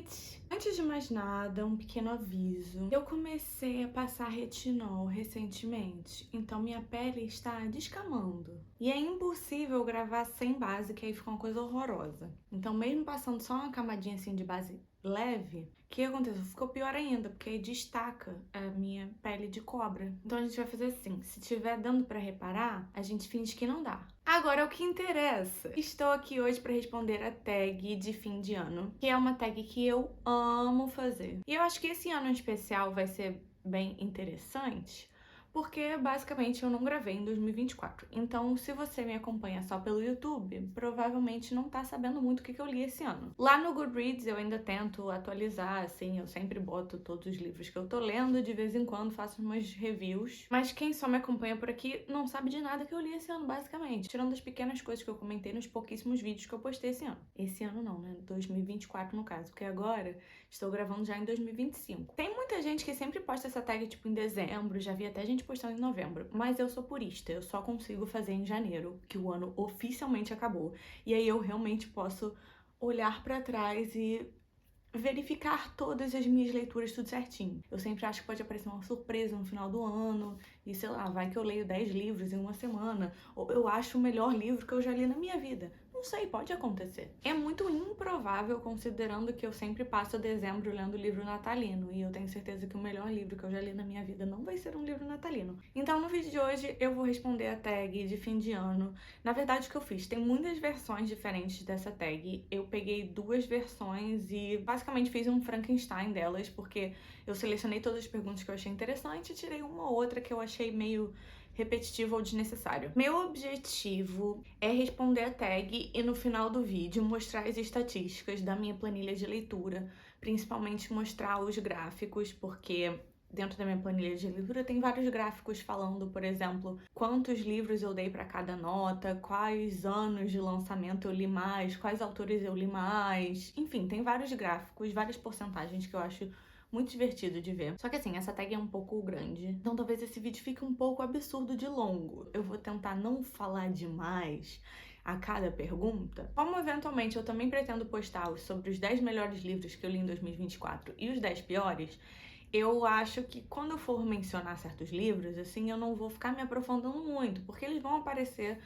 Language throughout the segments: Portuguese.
gente! Antes de mais nada, um pequeno aviso. Eu comecei a passar retinol recentemente, então minha pele está descamando. E é impossível gravar sem base, que aí fica uma coisa horrorosa. Então, mesmo passando só uma camadinha assim de base leve, o que aconteceu? Ficou pior ainda, porque aí destaca a minha pele de cobra. Então a gente vai fazer assim, se tiver dando pra reparar, a gente finge que não dá. Agora, o que interessa. Estou aqui hoje para responder a tag de fim de ano, que é uma tag que eu amo fazer. E eu acho que esse ano em especial vai ser bem interessante, porque basicamente eu não gravei em 2024. Então, se você me acompanha só pelo YouTube, provavelmente não tá sabendo muito o que eu li esse ano. Lá no Goodreads eu ainda tento atualizar, assim, eu sempre boto todos os livros que eu tô lendo, de vez em quando faço umas reviews. Mas quem só me acompanha por aqui não sabe de nada que eu li esse ano, basicamente. Tirando as pequenas coisas que eu comentei nos pouquíssimos vídeos que eu postei esse ano. Esse ano não, né? 2024 no caso, porque agora estou gravando já em 2025. Tem muita gente que sempre posta essa tag, tipo, em dezembro, já vi até gente postando em novembro, mas eu sou purista, eu só consigo fazer em janeiro, que o ano oficialmente acabou, e aí eu realmente posso olhar pra trás e verificar todas as minhas leituras tudo certinho. Eu sempre acho que pode aparecer uma surpresa no final do ano, e sei lá, vai que eu leio 10 livros em uma semana, ou eu acho o melhor livro que eu já li na minha vida. Não sei, pode acontecer. É muito improvável, considerando que eu sempre passo dezembro lendo livro natalino, e eu tenho certeza que o melhor livro que eu já li na minha vida não vai ser um livro natalino. Então, no vídeo de hoje, eu vou responder a tag de fim de ano. Na verdade, o que eu fiz? Tem muitas versões diferentes dessa tag. Eu peguei duas versões e basicamente fiz um Frankenstein delas, porque eu selecionei todas as perguntas que eu achei interessante e tirei uma ou outra que eu achei meio repetitivo ou desnecessário. Meu objetivo é responder a tag e no final do vídeo mostrar as estatísticas da minha planilha de leitura, principalmente mostrar os gráficos, porque dentro da minha planilha de leitura tem vários gráficos falando, por exemplo, quantos livros eu dei para cada nota, quais anos de lançamento eu li mais, quais autores eu li mais. Enfim, tem vários gráficos, várias porcentagens que eu acho muito divertido de ver. Só que assim, essa tag é um pouco grande, então talvez esse vídeo fique um pouco absurdo de longo. Eu vou tentar não falar demais a cada pergunta. Como eventualmente eu também pretendo postar sobre os 10 melhores livros que eu li em 2024 e os 10 piores, eu acho que quando eu for mencionar certos livros, assim, eu não vou ficar me aprofundando muito, porque eles vão aparecer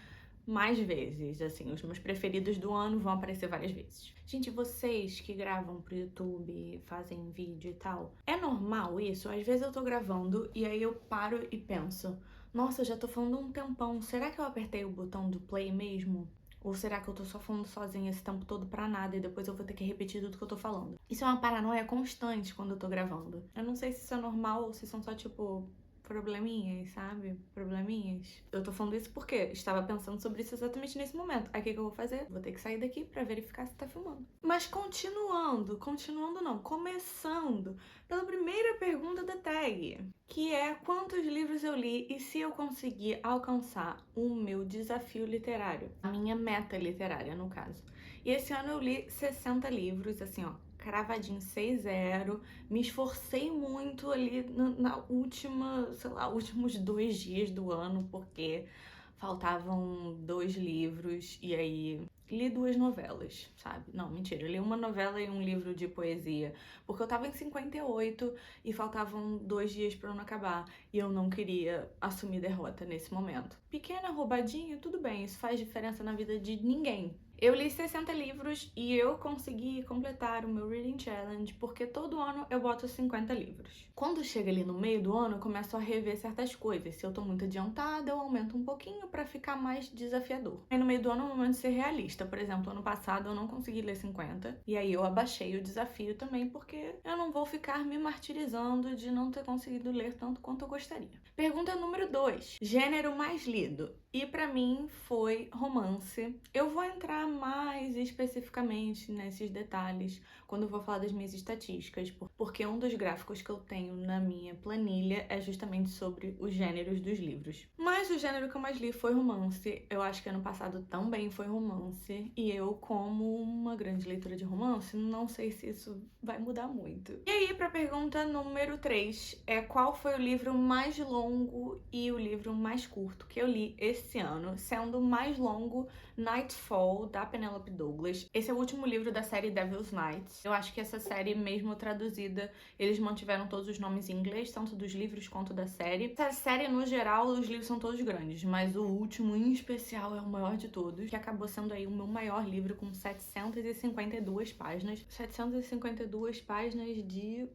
mais vezes, assim, os meus preferidos do ano vão aparecer várias vezes. Gente, vocês que gravam pro YouTube, fazem vídeo e tal, é normal isso? Às vezes eu tô gravando e aí eu paro e penso, nossa, eu já tô falando um tempão, será que eu apertei o botão do play mesmo? Ou será que eu tô só falando sozinha esse tempo todo pra nada e depois eu vou ter que repetir tudo que eu tô falando? Isso é uma paranoia constante quando eu tô gravando. Eu não sei se isso é normal ou se são só, tipo, probleminhas, sabe? Probleminhas. Eu tô falando isso porque estava pensando sobre isso exatamente nesse momento. Aí o que eu vou fazer? Vou ter que sair daqui pra verificar se tá filmando. Mas continuando não, começando pela primeira pergunta da tag, que é quantos livros eu li e se eu conseguir alcançar o meu desafio literário, a minha meta literária, no caso. E esse ano eu li 60 livros, assim, ó, cravadinho 6-0, me esforcei muito ali na última, sei lá, últimos 2 dias do ano, porque faltavam 2 livros e aí li 2 novelas, sabe? Não, mentira, eu li uma novela e um livro de poesia, porque eu tava em 58 e faltavam 2 dias pra eu não acabar e eu não queria assumir derrota nesse momento. Pequena roubadinha, tudo bem, isso faz diferença na vida de ninguém. Eu li 60 livros e eu consegui completar o meu Reading Challenge, porque todo ano eu boto 50 livros. Quando chega ali no meio do ano, eu começo a rever certas coisas. Se eu tô muito adiantada, eu aumento um pouquinho pra ficar mais desafiador. E no meio do ano é o momento de ser realista. Por exemplo, ano passado eu não consegui ler 50, e aí eu abaixei o desafio também, porque eu não vou ficar me martirizando de não ter conseguido ler tanto quanto eu gostaria. Pergunta número 2. Gênero mais lido. E pra mim foi romance. Eu vou entrar mais especificamente nesses detalhes quando eu vou falar das minhas estatísticas, porque um dos gráficos que eu tenho na minha planilha é justamente sobre os gêneros dos livros. Mas o gênero que eu mais li foi romance. Eu acho que ano passado também foi romance, e eu, como uma grande leitora de romance, não sei se isso vai mudar muito. E aí, pra pergunta número 3, qual foi o livro mais longo e o livro mais curto que eu li esse esse ano, sendo o mais longo Nightfall, da Penelope Douglas. Esse é o último livro da série Devil's Nights. Eu acho que essa série, mesmo traduzida, eles mantiveram todos os nomes em inglês, tanto dos livros quanto da série. Essa série, no geral, os livros são todos grandes, mas o último, em especial, é o maior de todos, que acabou sendo aí o meu maior livro, com 752 páginas. 752 páginas de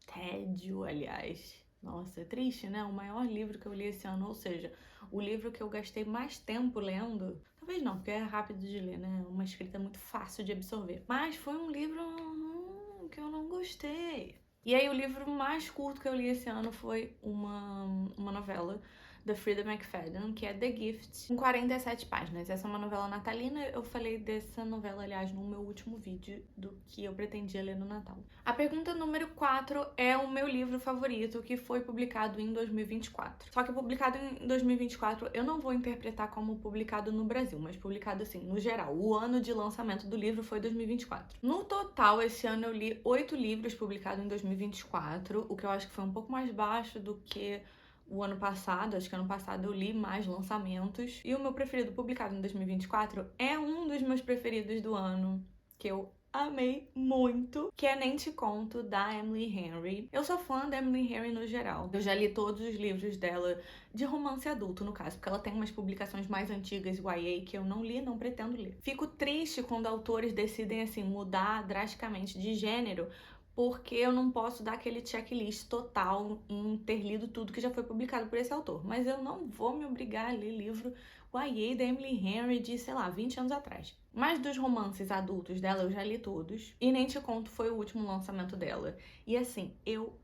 tédio, aliás. Nossa, é triste, né? O maior livro que eu li esse ano, ou seja, o livro que eu gastei mais tempo lendo. Talvez não, porque é rápido de ler, né? Uma escrita muito fácil de absorver. Mas foi um livro que eu não gostei. E aí o livro mais curto que eu li esse ano foi uma novela da Frida McFadden, que é The Gift, com 47 páginas. Essa é uma novela natalina. Eu falei dessa novela, aliás, no meu último vídeo do que eu pretendia ler no Natal. A pergunta número 4 é o meu livro favorito, que foi publicado em 2024. Só que publicado em 2024 eu não vou interpretar como publicado no Brasil, mas publicado assim, no geral. O ano de lançamento do livro foi 2024. No total, esse ano eu li 8 livros publicados em 2024, o que eu acho que foi um pouco mais baixo do que o ano passado. Acho que ano passado eu li mais lançamentos. E o meu preferido publicado em 2024 é um dos meus preferidos do ano, que eu amei muito, que é Nem Te Conto, da Emily Henry. Eu sou fã da Emily Henry no geral. Eu já li todos os livros dela, de romance adulto, no caso, porque ela tem umas publicações mais antigas, YA, que eu não li, não pretendo ler. Fico triste quando autores decidem, assim, mudar drasticamente de gênero, porque eu não posso dar aquele checklist total em ter lido tudo que já foi publicado por esse autor. Mas eu não vou me obrigar a ler livro YA da Emily Henry de, sei lá, 20 anos atrás. Mas dos romances adultos dela eu já li todos. E Nem Te Conto foi o último lançamento dela. E assim, eu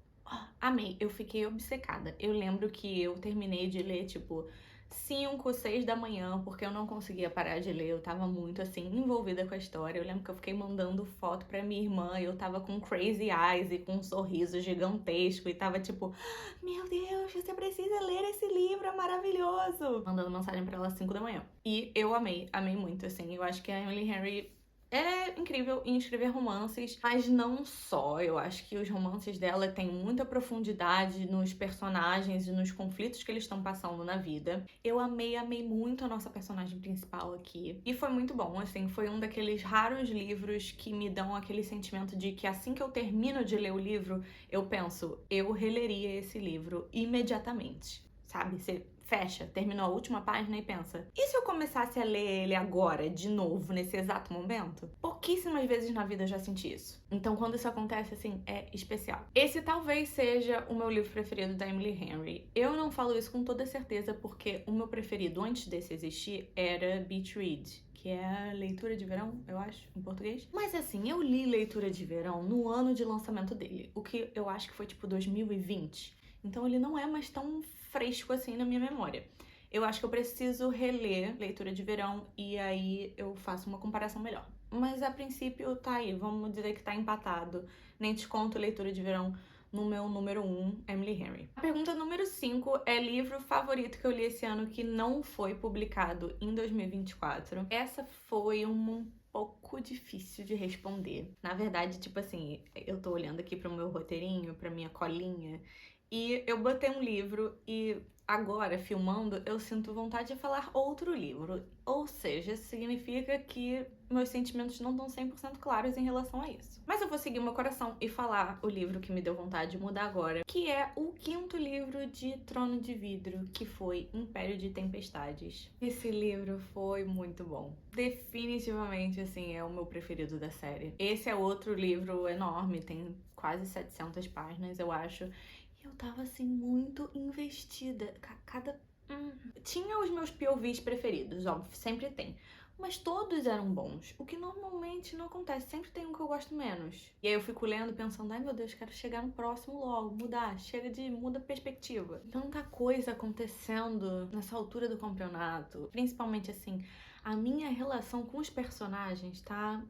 amei, eu fiquei obcecada. Eu lembro que eu terminei de ler, tipo, 5, 6 da manhã, porque eu não conseguia parar de ler, eu tava muito, assim, envolvida com a história. Eu lembro que eu fiquei mandando foto pra minha irmã, e eu tava com crazy eyes e com um sorriso gigantesco, e tava tipo, meu Deus, você precisa ler esse livro, é maravilhoso! Mandando mensagem pra ela às 5 da manhã. E eu amei muito, assim. Eu acho que a Emily Henry é incrível em escrever romances, mas não só. Eu acho que os romances dela têm muita profundidade nos personagens e nos conflitos que eles estão passando na vida. Eu amei muito a nossa personagem principal aqui. E foi muito bom, assim, foi um daqueles raros livros que me dão aquele sentimento de que assim que eu termino de ler o livro, eu penso, eu releria esse livro imediatamente. Sabe? Você fecha, terminou a última página e pensa, e se eu começasse a ler ele agora, de novo, nesse exato momento? Pouquíssimas vezes na vida eu já senti isso. Então, quando isso acontece, assim, é especial. Esse talvez seja o meu livro preferido da Emily Henry. Eu não falo isso com toda certeza, porque o meu preferido antes desse existir era Beach Read, que é a leitura de verão, eu acho, em português. Mas assim, eu li leitura de verão no ano de lançamento dele, o que eu acho que foi tipo 2020. Então ele não é mais tão fresco assim na minha memória. Eu acho que eu preciso reler Leitura de Verão e aí eu faço uma comparação melhor. Mas a princípio tá aí, vamos dizer que tá empatado. Nem Te Conto, Leitura de Verão no meu número 1, Emily Henry. A pergunta número 5 é livro favorito que eu li esse ano que não foi publicado em 2024. Essa foi um pouco difícil de responder. Na verdade, tipo assim, eu tô olhando aqui pro meu roteirinho, pra minha colinha, e eu botei um livro e agora, filmando, eu sinto vontade de falar outro livro. Ou seja, significa que meus sentimentos não estão 100% claros em relação a isso. Mas eu vou seguir meu coração e falar o livro que me deu vontade de mudar agora, que é o 5º livro de Trono de Vidro, que foi Império de Tempestades. Esse livro foi muito bom. Definitivamente, assim, é o meu preferido da série. Esse é outro livro enorme, tem quase 700 páginas, eu acho. Eu tava, assim, muito investida. Tinha os meus POVs preferidos, óbvio, sempre tem. Mas todos eram bons, o que normalmente não acontece. Sempre tem um que eu gosto menos. E aí eu fico lendo pensando, ai meu Deus, quero chegar no próximo logo, mudar. Muda a perspectiva. Tanta coisa acontecendo nessa altura do campeonato. Principalmente, assim, a minha relação com os personagens tá...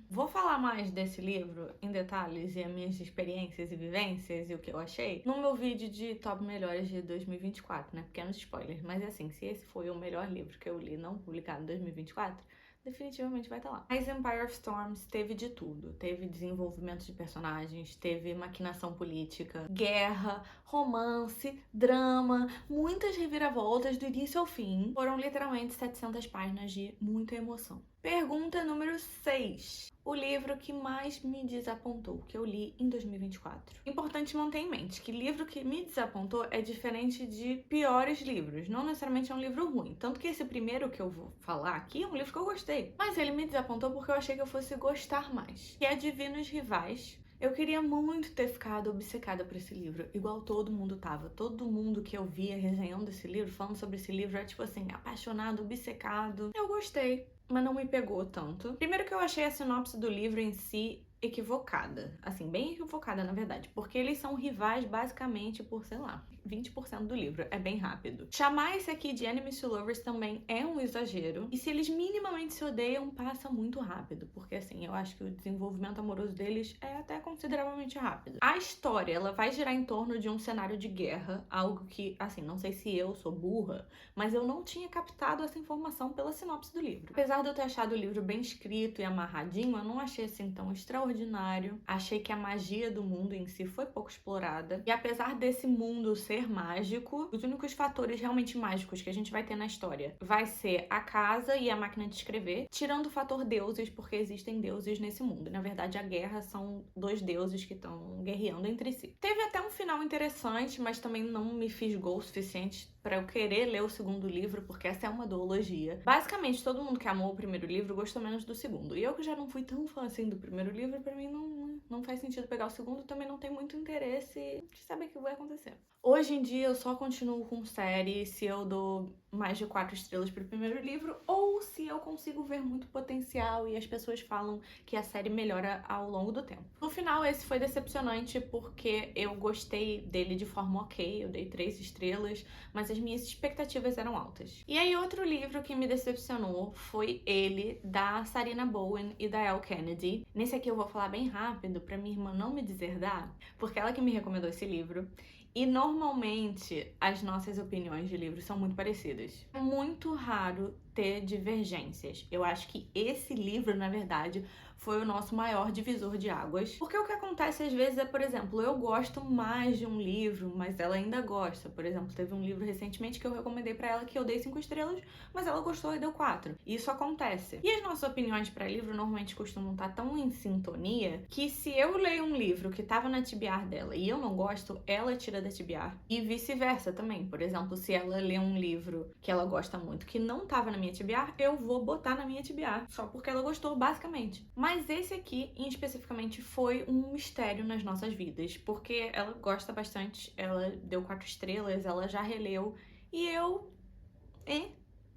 Vou falar mais desse livro em detalhes e as minhas experiências e vivências e o que eu achei no meu vídeo de top melhores de 2024, né? Pequenos spoilers, mas assim, se esse foi o melhor livro que eu li não publicado em 2024, definitivamente vai estar lá. Mas Empire of Storms teve de tudo. Teve desenvolvimento de personagens, teve maquinação política, guerra, romance, drama, muitas reviravoltas do início ao fim. Foram literalmente 700 páginas de muita emoção. Pergunta número 6. O livro que mais me desapontou, que eu li em 2024. Importante manter em mente que livro que me desapontou é diferente de piores livros. Não necessariamente é um livro ruim. Tanto que esse primeiro que eu vou falar aqui é um livro que eu gostei. Mas ele me desapontou porque eu achei que eu fosse gostar mais. Que é Divinos Rivais. Eu queria muito ter ficado obcecada por esse livro, igual todo mundo tava. Todo mundo que eu via resenhando esse livro, falando sobre esse livro, era tipo assim, apaixonado, obcecado. Eu gostei, mas não me pegou tanto. Primeiro que eu achei a sinopse do livro em si equivocada. Assim, bem equivocada, na verdade. Porque eles são rivais basicamente por, sei lá, 20% do livro. É bem rápido. Chamar esse aqui de Enemies to Lovers também é um exagero. E se eles minimamente se odeiam, passa muito rápido. Porque, assim, eu acho que o desenvolvimento amoroso deles é até consideravelmente rápido. A história, ela vai girar em torno de um cenário de guerra. Algo que, assim, não sei se eu sou burra, mas eu não tinha captado essa informação pela sinopse do livro. Apesar de eu ter achado o livro bem escrito e amarradinho, eu não achei assim tão extraordinário. Achei que a magia do mundo em si foi pouco explorada. E apesar desse mundo ser mágico, os únicos fatores realmente mágicos que a gente vai ter na história vai ser a casa e a máquina de escrever, tirando o fator deuses, porque existem deuses nesse mundo. Na verdade, a guerra são 2 deuses que estão guerreando entre si. Teve até um final interessante, mas também não me fisgou o suficiente para eu querer ler o segundo livro, porque essa é uma duologia. Basicamente, todo mundo que amou o primeiro livro gostou menos do segundo. E eu que já não fui tão fã assim do primeiro livro, pra mim não faz sentido pegar o segundo, também não tem muito interesse de saber o que vai acontecer. Hoje em dia eu só continuo com série se eu dou mais de 4 estrelas pro primeiro livro, ou se eu consigo ver muito potencial e as pessoas falam que a série melhora ao longo do tempo. No final, esse foi decepcionante porque eu gostei dele de forma ok, eu dei 3 estrelas, mas as minhas expectativas eram altas. E aí, outro livro que me decepcionou foi ele, da Sarina Bowen e da Elle Kennedy. Nesse aqui eu vou falar bem rápido pra minha irmã não me deserdar, porque ela que me recomendou esse livro. E normalmente as nossas opiniões de livros são muito parecidas. É muito raro ter divergências. Eu acho que esse livro, na verdade, foi o nosso maior divisor de águas. Porque o que acontece às vezes é, por exemplo, eu gosto mais de um livro, mas ela ainda gosta. Por exemplo, teve um livro recentemente que eu recomendei pra ela que eu dei 5 estrelas, mas ela gostou e deu 4. Isso acontece. E as nossas opiniões pra livro normalmente costumam estar tão em sintonia que se eu leio um livro que tava na TBR dela e eu não gosto, ela tira da TBR. E vice-versa também. Por exemplo, se ela lê um livro que ela gosta muito que não tava na minha TBR, eu vou botar na minha TBR, só porque ela gostou, basicamente. Mas esse aqui, em especificamente, foi um mistério nas nossas vidas, porque ela gosta bastante, ela deu 4 estrelas, ela já releu, e eu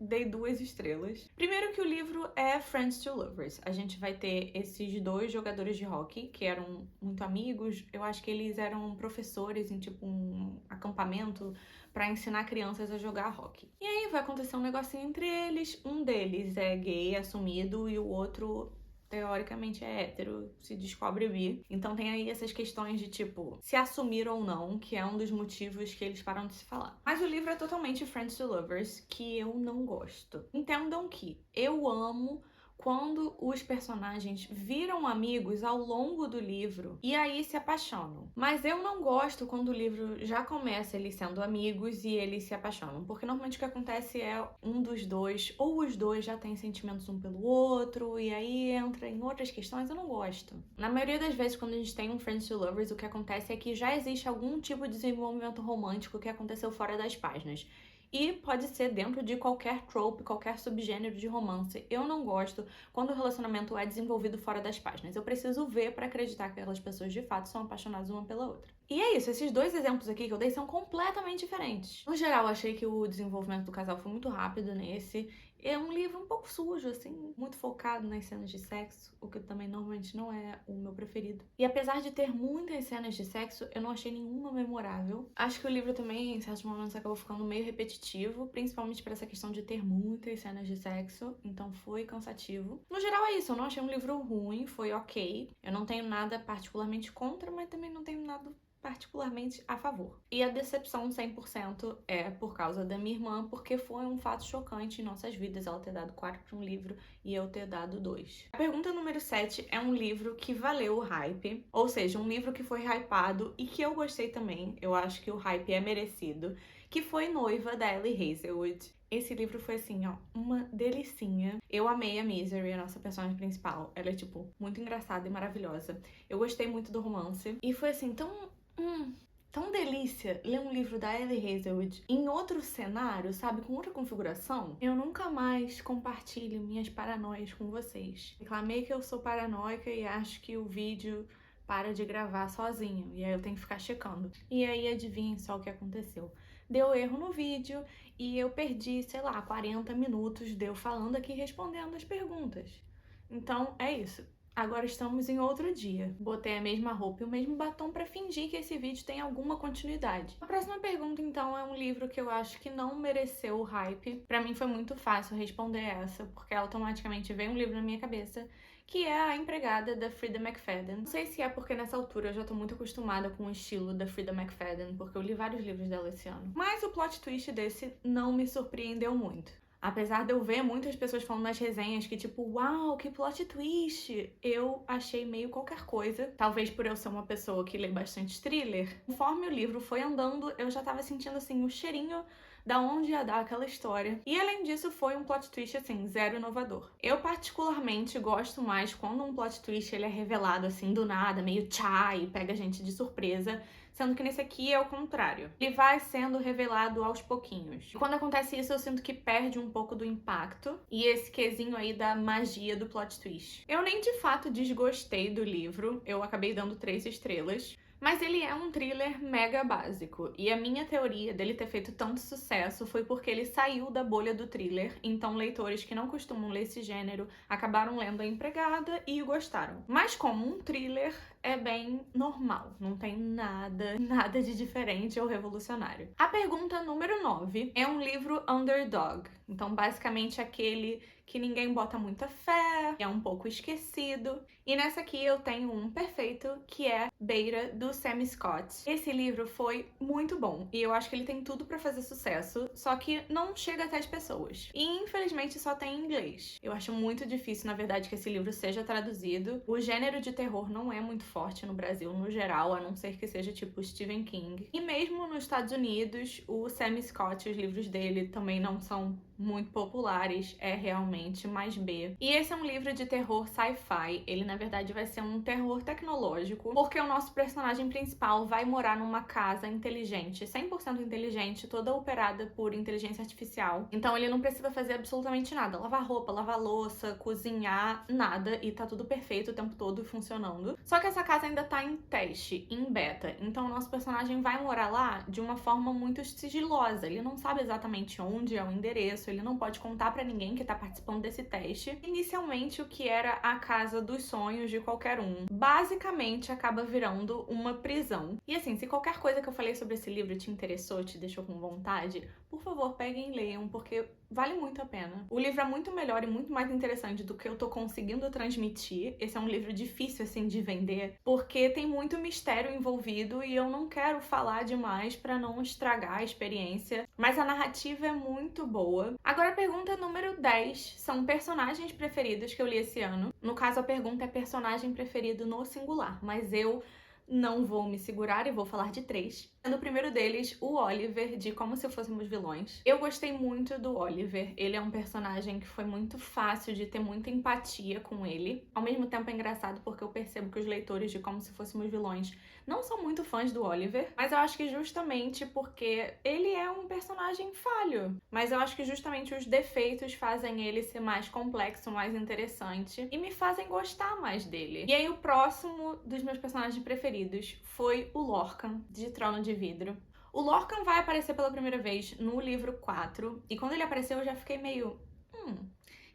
dei 2 estrelas. Primeiro que o livro é Friends to Lovers. A gente vai ter esses 2 jogadores de hóquei, que eram muito amigos. Eu acho que eles eram professores em tipo um acampamento pra ensinar crianças a jogar hóquei. E aí vai acontecer um negocinho entre eles. Um deles é gay, assumido, e o outro teoricamente é hétero, se descobre bi. Então tem aí essas questões de tipo, se assumir ou não, que é um dos motivos que eles param de se falar. Mas o livro é totalmente Friends to Lovers, que eu não gosto. Entendam que eu amo quando os personagens viram amigos ao longo do livro e aí se apaixonam. Mas eu não gosto quando o livro já começa eles sendo amigos e eles se apaixonam, porque normalmente o que acontece é um dos dois, ou os dois já têm sentimentos um pelo outro, e aí entra em outras questões, eu não gosto. Na maioria das vezes, quando a gente tem um Friends to Lovers, o que acontece é que já existe algum tipo de desenvolvimento romântico que aconteceu fora das páginas. E pode ser dentro de qualquer trope, qualquer subgênero de romance. Eu não gosto quando o relacionamento é desenvolvido fora das páginas. Eu preciso ver pra acreditar que aquelas pessoas de fato são apaixonadas uma pela outra. E é isso, esses 2 exemplos aqui que eu dei são completamente diferentes. No geral, eu achei que o desenvolvimento do casal foi muito rápido nesse. É um livro um pouco sujo, assim, muito focado nas cenas de sexo, o que também normalmente não é o meu preferido. E apesar de ter muitas cenas de sexo, eu não achei nenhuma memorável. Acho que o livro também, em certos momentos, acabou ficando meio repetitivo, principalmente por essa questão de ter muitas cenas de sexo, então foi cansativo. No geral é isso, eu não achei um livro ruim, foi ok. Eu não tenho nada particularmente contra, mas também não tenho nada particularmente a favor. E a decepção 100% é por causa da minha irmã, porque foi um fato chocante em nossas vidas ela ter dado 4 para um livro e eu ter dado 2. A pergunta número 7 é um livro que valeu o hype, ou seja, um livro que foi hypado e que eu gostei também, eu acho que o hype é merecido, que foi Noiva, da Ellie Hazelwood. Esse livro foi assim, ó, uma delicinha. Eu amei a Misery, a nossa personagem principal. Ela é, tipo, muito engraçada e maravilhosa. Eu gostei muito do romance. E foi assim, tão delícia ler um livro da Ellie Hazelwood em outro cenário, sabe? Com outra configuração. Eu nunca mais compartilho minhas paranoias com vocês. Reclamei que eu sou paranoica e acho que o vídeo para de gravar sozinho. E aí eu tenho que ficar checando. E aí adivinhem só o que aconteceu. Deu erro no vídeo e eu perdi, sei lá, 40 minutos de eu falando aqui respondendo as perguntas. Então é isso. Agora estamos em outro dia. Botei a mesma roupa e o mesmo batom pra fingir que esse vídeo tem alguma continuidade. A próxima pergunta, então, é um livro que eu acho que não mereceu o hype. Pra mim foi muito fácil responder essa, porque automaticamente veio um livro na minha cabeça, que é A Empregada, da Freida McFadden. Não sei se é porque nessa altura eu já tô muito acostumada com o estilo da Freida McFadden, porque eu li vários livros dela esse ano. Mas o plot twist desse não me surpreendeu muito. Apesar de eu ver muitas pessoas falando nas resenhas que tipo, uau, que plot twist, eu achei meio qualquer coisa. Talvez por eu ser uma pessoa que lê bastante thriller. Conforme o livro foi andando, eu já tava sentindo assim o cheirinho da onde ia dar aquela história. E além disso, foi um plot twist, assim, zero inovador. Eu particularmente gosto mais quando um plot twist ele é revelado assim do nada, meio tchá, e pega a gente de surpresa. Sendo que nesse aqui é o contrário. Ele vai sendo revelado aos pouquinhos. E quando acontece isso, eu sinto que perde um pouco do impacto e esse quesinho aí da magia do plot twist. Eu nem de fato desgostei do livro, eu acabei dando 3 estrelas. Mas ele é um thriller mega básico, e a minha teoria dele ter feito tanto sucesso foi porque ele saiu da bolha do thriller, então leitores que não costumam ler esse gênero acabaram lendo A Empregada e gostaram. Mas como um thriller, é bem normal, não tem nada de diferente ou revolucionário. A pergunta número 9 é um livro underdog, então basicamente aquele que ninguém bota muita fé, é um pouco esquecido. E nessa aqui eu tenho um perfeito, que é Beira, do Sam Scott. Esse livro foi muito bom, e eu acho que ele tem tudo pra fazer sucesso, só que não chega até as pessoas. E infelizmente só tem em inglês. Eu acho muito difícil, na verdade, que esse livro seja traduzido. O gênero de terror não é muito forte no Brasil, no geral, a não ser que seja tipo Stephen King. E mesmo nos Estados Unidos, o Sam Scott, os livros dele também não são muito populares, é realmente mais B. E esse é um livro de terror sci-fi, ele na verdade vai ser um terror tecnológico, porque o nosso personagem principal vai morar numa casa inteligente, 100% inteligente, toda operada por inteligência artificial. Então ele não precisa fazer absolutamente nada, lavar roupa, lavar louça, cozinhar, nada, e tá tudo perfeito o tempo todo funcionando. Só que essa casa ainda tá em teste, em beta, então o nosso personagem vai morar lá de uma forma muito sigilosa, ele não sabe exatamente onde é o endereço, ele não pode contar pra ninguém que tá participando desse teste. Inicialmente, o que era a casa dos sonhos de qualquer um, basicamente acaba virando uma prisão. E assim, se qualquer coisa que eu falei sobre esse livro te interessou, te deixou com vontade, por favor, peguem e leiam, porque vale muito a pena. O livro é muito melhor e muito mais interessante do que eu tô conseguindo transmitir. Esse é um livro difícil, assim, de vender, porque tem muito mistério envolvido e eu não quero falar demais pra não estragar a experiência, mas a narrativa é muito boa. Agora, a pergunta número 10 são personagens preferidos que eu li esse ano. No caso, a pergunta é personagem preferido no singular, mas eu não vou me segurar e vou falar de 3. No primeiro deles, o Oliver, de Como Se Fôssemos Vilões. Eu gostei muito do Oliver. Ele é um personagem que foi muito fácil de ter muita empatia com ele. Ao mesmo tempo é engraçado porque eu percebo que os leitores de Como Se Fôssemos Vilões não são muito fãs do Oliver, mas eu acho que justamente porque ele é um personagem falho. Mas eu acho que justamente os defeitos fazem ele ser mais complexo, mais interessante e me fazem gostar mais dele. E aí o próximo dos meus personagens preferidos foi o Lorcan, de Trono de Vidro. O Lorcan vai aparecer pela primeira vez no livro 4, e quando ele apareceu eu já fiquei meio...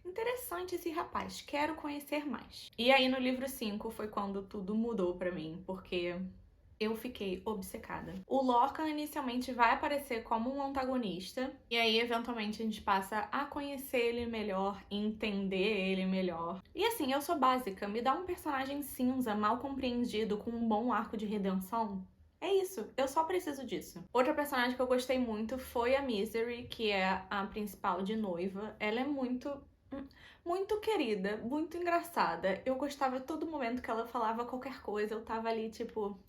interessante esse rapaz, quero conhecer mais. E aí no livro 5 foi quando tudo mudou pra mim, porque eu fiquei obcecada. O Lorcan inicialmente vai aparecer como um antagonista, e aí eventualmente a gente passa a conhecer ele melhor, entender ele melhor. E assim, eu sou básica, me dá um personagem cinza, mal compreendido, com um bom arco de redenção, É isso, eu só preciso disso. Outra personagem que eu gostei muito foi a Misery, que é a principal de Noiva. Ela é muito querida, muito engraçada. Eu gostava a todo momento que ela falava qualquer coisa, eu tava ali, tipo...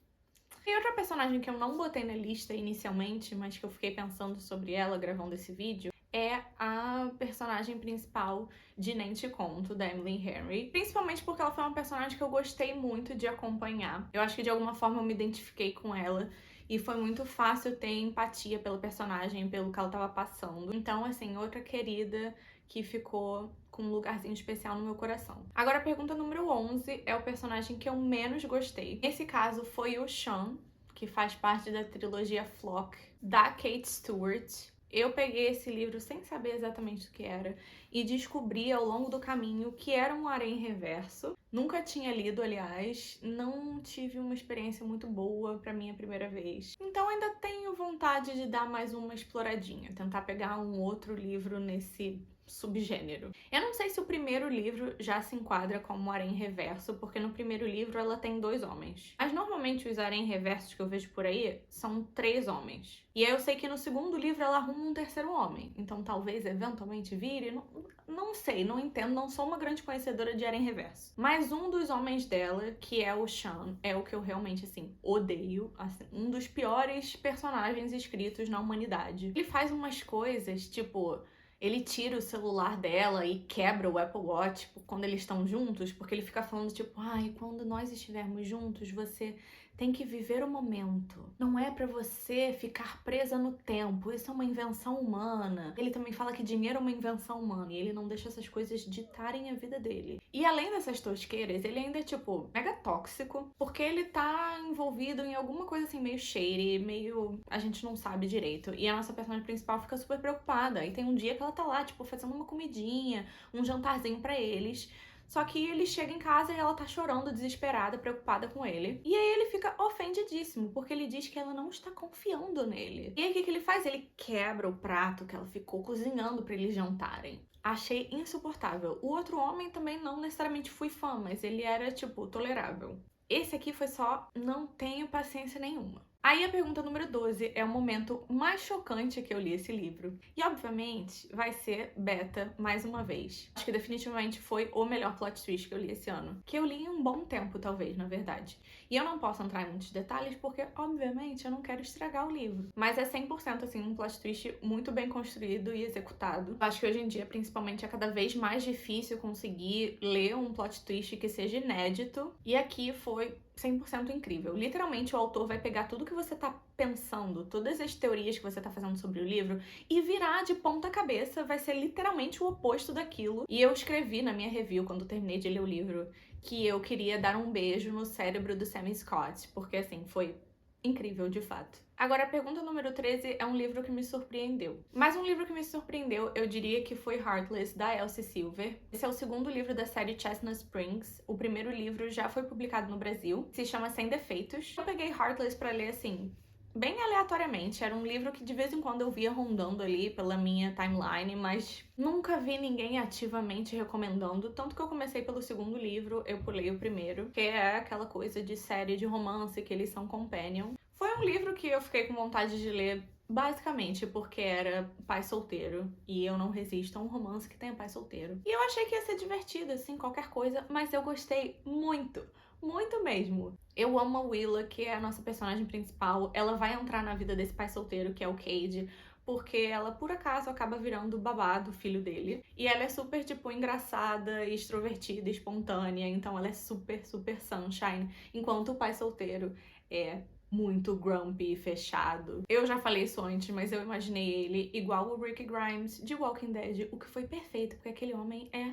E outra personagem que eu não botei na lista inicialmente, mas que eu fiquei pensando sobre ela gravando esse vídeo, é a personagem principal de Nem Te Conto, da Emily Henry. Principalmente porque ela foi uma personagem que eu gostei muito de acompanhar. Eu acho que de alguma forma eu me identifiquei com ela. E foi muito fácil ter empatia pelo personagem, pelo que ela tava passando. Então, assim, outra querida que ficou com um lugarzinho especial no meu coração. Agora, a pergunta número 11 é o personagem que eu menos gostei. Nesse caso, foi o Sean, que faz parte da trilogia Flock, da Kate Stewart. Eu peguei esse livro sem saber exatamente o que era e descobri ao longo do caminho que era um Harém Reverso. Nunca tinha lido, aliás, não tive uma experiência muito boa pra minha primeira vez. Então ainda tenho vontade de dar mais uma exploradinha, tentar pegar um outro livro nesse subgênero. Eu não sei se o primeiro livro já se enquadra como Harém Reverso, porque no primeiro livro ela tem 2 homens. Mas normalmente os Harém Reversos que eu vejo por aí são 3 homens. E aí eu sei que no segundo livro ela arruma um terceiro homem. Então talvez eventualmente vire, não sei, não entendo, não sou uma grande conhecedora de Harém Reverso. Mas um dos homens dela, que é o Sean, é o que eu realmente, assim, odeio. Assim, um dos piores personagens escritos na humanidade. Ele faz umas coisas, tipo... Ele tira o celular dela e quebra o Apple Watch quando eles estão juntos, porque ele fica falando tipo, ai, quando nós estivermos juntos, você tem que viver o momento. Não é pra você ficar presa no tempo, isso é uma invenção humana. Ele também fala que dinheiro é uma invenção humana e ele não deixa essas coisas ditarem a vida dele. E além dessas tosqueiras, ele ainda é, tipo, mega tóxico, porque ele tá envolvido em alguma coisa assim meio shady, meio... a gente não sabe direito. E a nossa personagem principal fica super preocupada. E tem um dia que ela tá lá, tipo, fazendo uma comidinha, um jantarzinho pra eles. Só que ele chega em casa e ela tá chorando, desesperada, preocupada com ele. E aí ele fica ofendidíssimo, porque ele diz que ela não está confiando nele. E aí o que ele faz? Ele quebra o prato que ela ficou cozinhando pra eles jantarem. Achei insuportável. O outro homem também não necessariamente fui fã, mas ele era, tipo, tolerável. Esse aqui foi só, não tenho paciência nenhuma. Aí a pergunta número 12 é o momento mais chocante que eu li esse livro. E obviamente vai ser Beta mais uma vez. Acho que definitivamente foi o melhor plot twist que eu li esse ano. Que eu li em um bom tempo, talvez, na verdade. E eu não posso entrar em muitos detalhes porque, obviamente, eu não quero estragar o livro. Mas é 100% assim, um plot twist muito bem construído e executado. Acho que hoje em dia, principalmente, é cada vez mais difícil conseguir ler um plot twist que seja inédito. E aqui foi 100% incrível. Literalmente, o autor vai pegar tudo que você tá pensando, todas as teorias que você tá fazendo sobre o livro e virar de ponta cabeça, vai ser literalmente o oposto daquilo. E eu escrevi na minha review, quando terminei de ler o livro, que eu queria dar um beijo no cérebro do Sam Scott, porque assim, foi incrível de fato. Agora, a pergunta número 13 é um livro que me surpreendeu. Mas um livro que me surpreendeu, eu diria que foi Heartless, da Elsie Silver. Esse é o segundo livro da série Chestnut Springs. O primeiro livro já foi publicado no Brasil. Se chama Sem Defeitos. Eu peguei Heartless pra ler, assim, bem aleatoriamente. Era um livro que de vez em quando eu via rondando ali pela minha timeline, mas nunca vi ninguém ativamente recomendando. Tanto que eu comecei pelo segundo livro, eu pulei o primeiro, que é aquela coisa de série de romance que eles são companion. Foi um livro que eu fiquei com vontade de ler basicamente porque era pai solteiro e eu não resisto a um romance que tenha pai solteiro. E eu achei que ia ser divertido, assim, qualquer coisa, mas eu gostei muito. Muito mesmo. Eu amo a Willa, que é a nossa personagem principal. Ela vai entrar na vida desse pai solteiro, que é o Cade, porque ela, por acaso, acaba virando o babá do filho dele. E ela é super, tipo, engraçada, extrovertida, espontânea. Então ela é super, super sunshine. Enquanto o pai solteiro é muito grumpy, fechado. Eu já falei isso antes, mas eu imaginei ele igual o Rick Grimes de Walking Dead, o que foi perfeito, porque aquele homem é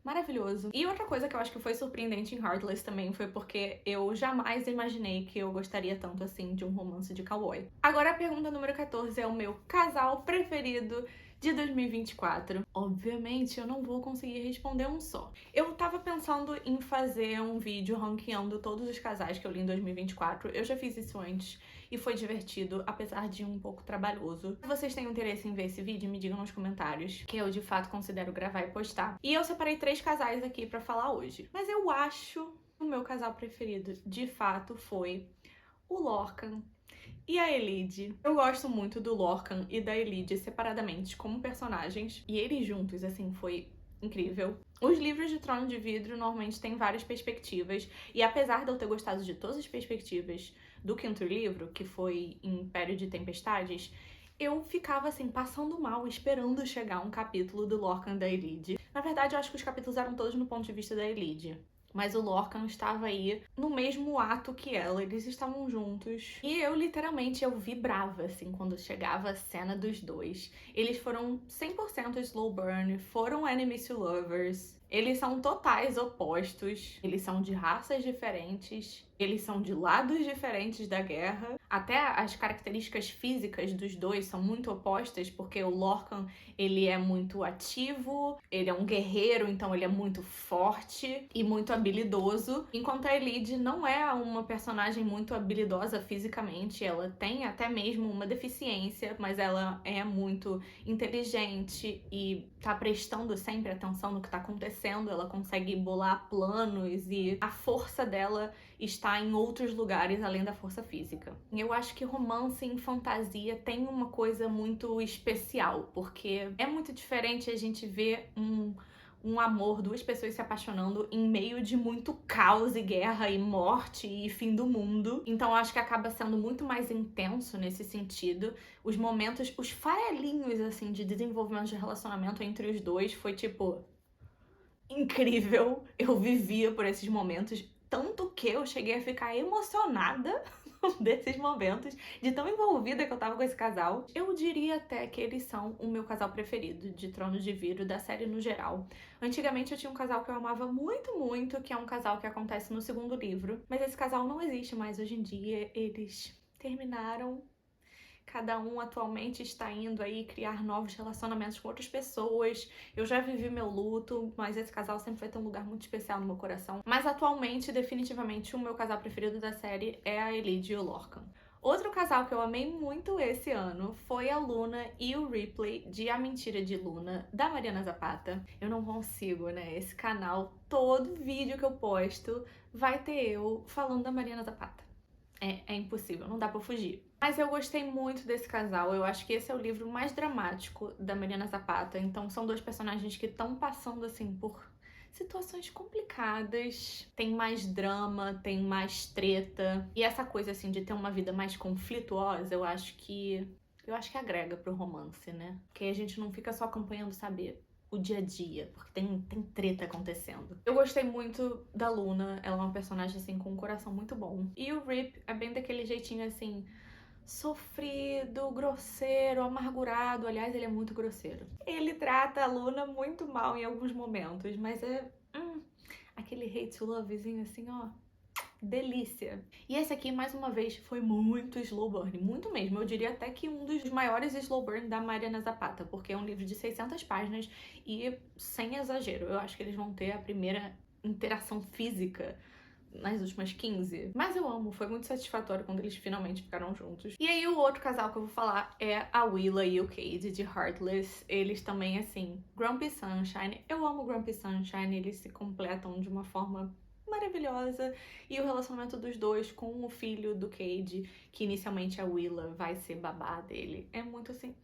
maravilhoso. E outra coisa que eu acho que foi surpreendente em Heartless também foi porque eu jamais imaginei que eu gostaria tanto assim de um romance de cowboy. Agora a pergunta número 14 é o meu casal preferido de 2024. Obviamente eu não vou conseguir responder um só. Eu tava pensando em fazer um vídeo ranqueando todos os casais que eu li em 2024. Eu já fiz isso antes e foi divertido, apesar de um pouco trabalhoso. Se vocês têm interesse em ver esse vídeo, me digam nos comentários, que eu de fato considero gravar e postar. E eu separei 3 casais aqui pra falar hoje. Mas eu acho que o meu casal preferido de fato foi o Lorcan e a Elide. Eu gosto muito do Lorcan e da Elide separadamente como personagens, e eles juntos, assim, foi incrível. Os livros de Trono de Vidro normalmente têm várias perspectivas, e apesar de eu ter gostado de todas as perspectivas do quinto livro, que foi Império de Tempestades, eu ficava assim, passando mal, esperando chegar um capítulo do Lorcan e da Elide. Na verdade, eu acho que os capítulos eram todos no ponto de vista da Elide. Mas o Lorcan estava aí no mesmo ato que ela, eles estavam juntos. E eu, literalmente, eu vibrava, assim, quando chegava a cena dos dois. Eles foram 100% slow burn, foram enemies to lovers. Eles são totais opostos, eles são de raças diferentes, eles são de lados diferentes da guerra. Até as características físicas dos dois são muito opostas, porque o Lorcan, ele é muito ativo, ele é um guerreiro, então ele é muito forte e muito habilidoso, enquanto a Elide não é uma personagem muito habilidosa fisicamente, ela tem até mesmo uma deficiência, mas ela é muito inteligente e tá prestando sempre atenção no que tá acontecendo, ela consegue bolar planos e a força dela está em outros lugares além da força física. Eu acho que romance em fantasia tem uma coisa muito especial, porque é muito diferente a gente ver um amor, duas pessoas se apaixonando em meio de muito caos e guerra e morte e fim do mundo. Então eu acho que acaba sendo muito mais intenso nesse sentido. Os momentos, os farelinhos, assim, de desenvolvimento de relacionamento entre os dois foi, tipo, incrível. Eu vivia por esses momentos, tanto que eu cheguei a ficar emocionada desses momentos, de tão envolvida que eu tava com esse casal. Eu diria até que eles são o meu casal preferido de Trono de Vidro, da série no geral. Antigamente eu tinha um casal que eu amava muito, muito, que é um casal que acontece no segundo livro, mas esse casal não existe mais hoje em dia, eles terminaram. Cada um atualmente está indo aí criar novos relacionamentos com outras pessoas. Eu já vivi meu luto, mas esse casal sempre vai ter um lugar muito especial no meu coração. Mas atualmente, definitivamente, o meu casal preferido da série é a Elide e o Lorcan. Outro casal que eu amei muito esse ano foi a Luna e o Ripley de A Mentira de Luna, da Mariana Zapata. Eu não consigo, né? Esse canal, todo vídeo que eu posto vai ter eu falando da Mariana Zapata. É impossível, não dá pra fugir. Mas eu gostei muito desse casal, eu acho que esse é o livro mais dramático da Mariana Zapata, então são dois personagens que estão passando, assim, por situações complicadas, tem mais drama, tem mais treta, e essa coisa, assim, de ter uma vida mais conflituosa, eu acho que agrega pro romance, né? Porque a gente não fica só acompanhando, sabe, o dia a dia, porque tem treta acontecendo. Eu gostei muito da Luna, ela é uma personagem, assim, com um coração muito bom. E o Rip é bem daquele jeitinho, assim, sofrido, grosseiro, amargurado. Aliás, ele é muito grosseiro. Ele trata a Luna muito mal em alguns momentos, mas é aquele hate to lovezinho, assim, ó, delícia. E esse aqui, mais uma vez, foi muito slow burn, muito mesmo. Eu diria até que um dos maiores slow burn da Mariana Zapata, porque é um livro de 600 páginas e, sem exagero, eu acho que eles vão ter a primeira interação física nas últimas 15. Mas eu amo, foi muito satisfatório quando eles finalmente ficaram juntos. E aí o outro casal que eu vou falar é a Willa e o Cade de Heartless. Eles também, assim, Grumpy Sunshine. Eu amo Grumpy Sunshine, eles se completam de uma forma maravilhosa. E o relacionamento dos dois com o filho do Cade, que inicialmente a Willa vai ser babá dele, é muito assim,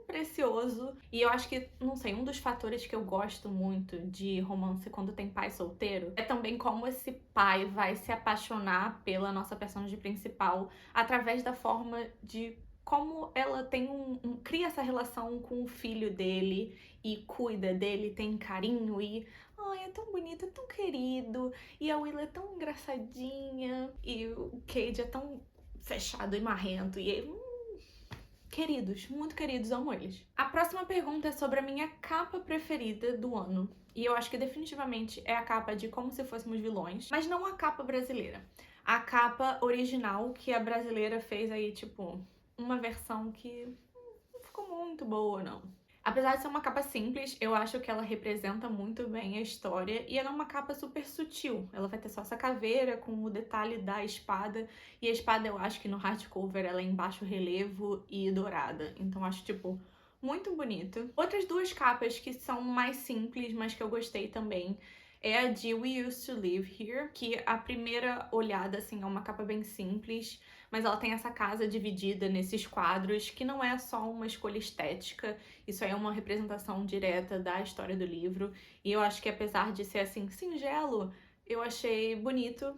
precioso. E eu acho que, não sei, um dos fatores que eu gosto muito de romance quando tem pai solteiro é também como esse pai vai se apaixonar pela nossa personagem principal através da forma de como ela tem cria essa relação com o filho dele e cuida dele, tem carinho e ai, é tão bonito, é tão querido, e a Willa é tão engraçadinha e o Cade é tão fechado e marrento e queridos, muito queridos, amo eles. A próxima pergunta é sobre a minha capa preferida do ano. E eu acho que definitivamente é a capa de Como Se Fôssemos Vilões, mas não a capa brasileira. A capa original que a brasileira fez aí, tipo, uma versão que não ficou muito boa, não. Apesar de ser uma capa simples, eu acho que ela representa muito bem a história e ela é uma capa super sutil. Ela vai ter só essa caveira com o detalhe da espada, e a espada eu acho que no hardcover ela é em baixo relevo e dourada. Então acho, tipo, muito bonito. Outras duas capas que são mais simples, mas que eu gostei também, é a de We Used to Live Here, que a primeira olhada, assim, é uma capa bem simples, mas ela tem essa casa dividida nesses quadros, que não é só uma escolha estética, isso aí é uma representação direta da história do livro, e eu acho que apesar de ser, assim, singelo, eu achei bonito,